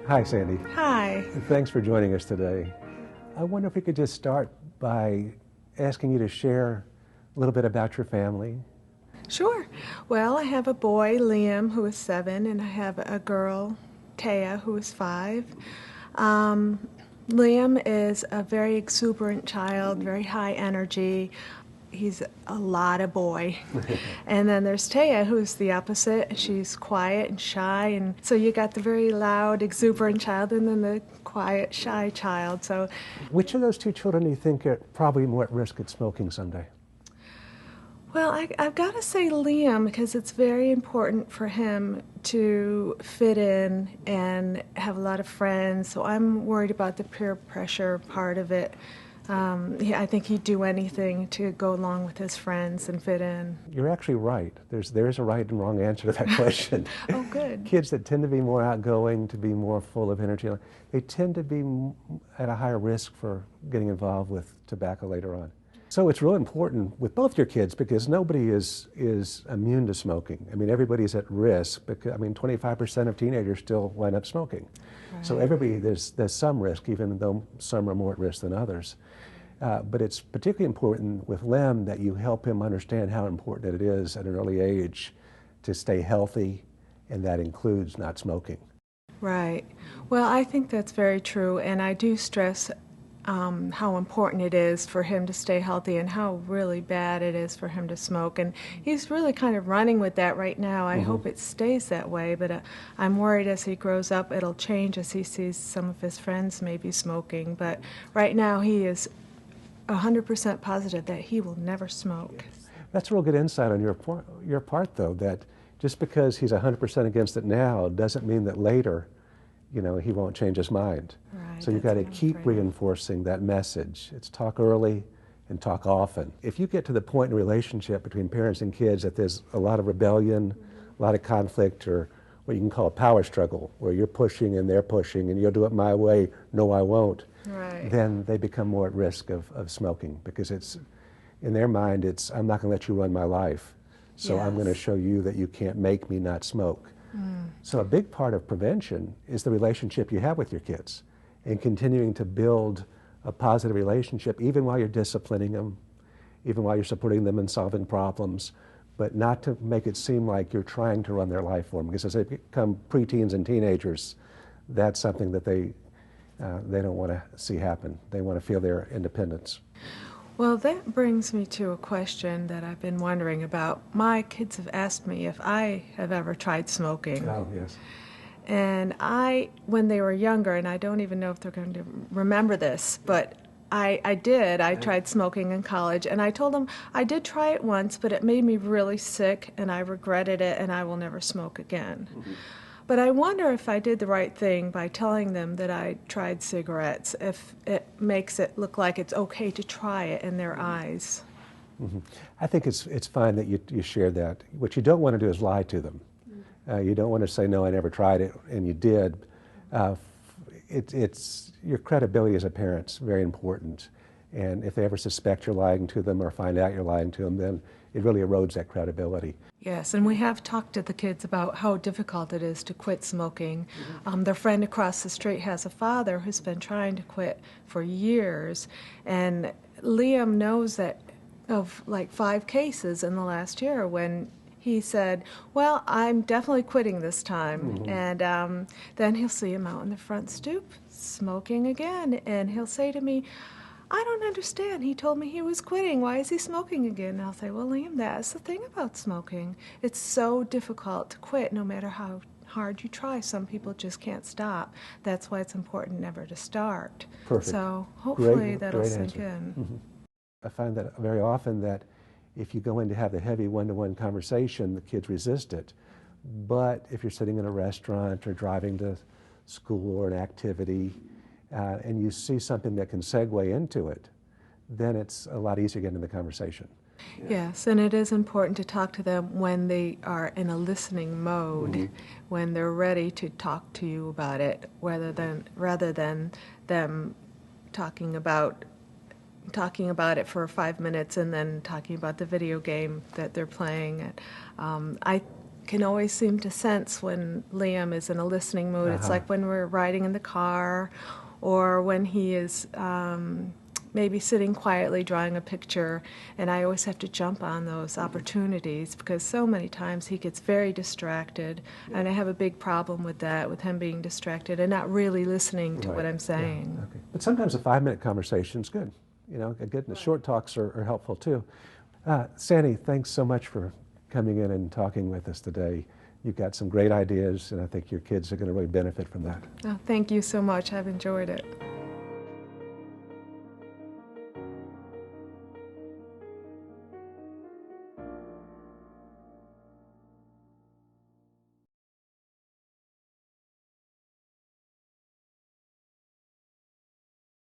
Hi, Sandy. Hi. Thanks for joining us today. I wonder if we could just start by asking you to share a little bit about your family. Sure. Well, I have a boy, Liam, who is 7, and I have a girl, Taya, who is 5. Um, Liam is a very exuberant child, very high energy. He's a lot of boy. And then there's Taya, who's the opposite. She's quiet and shy, and so you got the very loud, exuberant child, and then the quiet, shy child. So Which of those two children do you think are probably more at risk at smoking someday? well, I've got to say Liam because it's very important for him to fit in and have a lot of friends. So I'm worried about the peer pressure part of it. I think he'd do anything to go along with his friends and fit in. You're actually right. There's a right and wrong answer to that question. Oh, good. Kids that tend to be more outgoing, to be more full of energy, they tend to be at a higher risk for getting involved with tobacco later on. So it's really important with both your kids because nobody is immune to smoking. I mean, everybody's at risk because, 25% of teenagers still wind up smoking. So Right. everybody, there's some risk, even though some are more at risk than others. But it's particularly important with Lem that you help him understand how important it is at an early age to stay healthy, and that includes not smoking. Right. Well, I think that's very true, and I do stress how important it is for him to stay healthy and how really bad it is for him to smoke. And he's really kind of running with that right now. I hope it stays that way, but I'm worried as he grows up it'll change as he sees some of his friends maybe smoking. But right now he is 100% positive that he will never smoke. That's a real good insight on your part, though, that just because he's 100% against it now doesn't mean that later, he won't change his mind. Right, So you've that's got to what I'm keep afraid of. reinforcing that message. It's talk early and talk often. If you get to the point in a relationship between parents and kids that there's a lot of rebellion, a lot of conflict, or what you can call a power struggle, where you're pushing and they're pushing and you'll do it my way, no, I won't, Right. then they become more at risk of smoking because in their mind, I'm not going to let you run my life. So I'm going to Yes. show you that you can't make me not smoke. So a big part of prevention is the relationship you have with your kids and continuing to build a positive relationship even while you're disciplining them, even while you're supporting them in solving problems, but not to make it seem like you're trying to run their life for them. Because as they become preteens and teenagers, that's something that they don't want to see happen. They want to feel their independence. Well, that brings me to a question that I've been wondering about. My kids have asked me if I have ever tried smoking. Oh, yes. And when they were younger, and I don't even know if they're going to remember this, but I did. I tried smoking in college, and I told them I did try it once, but it made me really sick, and I regretted it, and I will never smoke again. But I wonder if I did the right thing by telling them that I tried cigarettes, if it makes it look like it's okay to try it in their eyes. I think it's fine that you share that. What you don't want to do is lie to them. You don't want to say, no, I never tried it, and you did. Uh, it's your credibility as a parent's very important. And if they ever suspect you're lying to them or find out you're lying to them, then it really erodes that credibility. Yes, and we have talked to the kids about how difficult it is to quit smoking. Their friend across the street has a father who's been trying to quit for years, and Liam knows that of like 5 cases in the last year when he said, well, I'm definitely quitting this time. And then he'll see him out on the front stoop smoking again, and he'll say to me, I don't understand. He told me he was quitting. Why is he smoking again? And I'll say, well, Liam, that's the thing about smoking. It's so difficult to quit no matter how hard you try. Some people just can't stop. That's why it's important never to start. Perfect. So hopefully that'll Great sink answer. in. I find that very often that if you go in to have the heavy one-to-one conversation, the kids resist it. But if you're sitting in a restaurant or driving to school or an activity, and you see something that can segue into it, then it's a lot easier to get into the conversation. Yes, and it is important to talk to them when they are in a listening mode, when they're ready to talk to you about it, rather than them talking about it for 5 minutes and then talking about the video game that they're playing. I can always seem to sense when Liam is in a listening mood. It's like when we're riding in the car, or when he is maybe sitting quietly drawing a picture, and I always have to jump on those opportunities because so many times he gets very distracted, and I have a big problem with that, with him being distracted and not really listening to what I'm saying. Yeah. Okay. But sometimes a 5-minute conversation is good. You know, good. The short talks are helpful too. Sandy, thanks so much for coming in and talking with us today. You've got some great ideas, and I think your kids are going to really benefit from that. Oh, thank you so much. I've enjoyed it.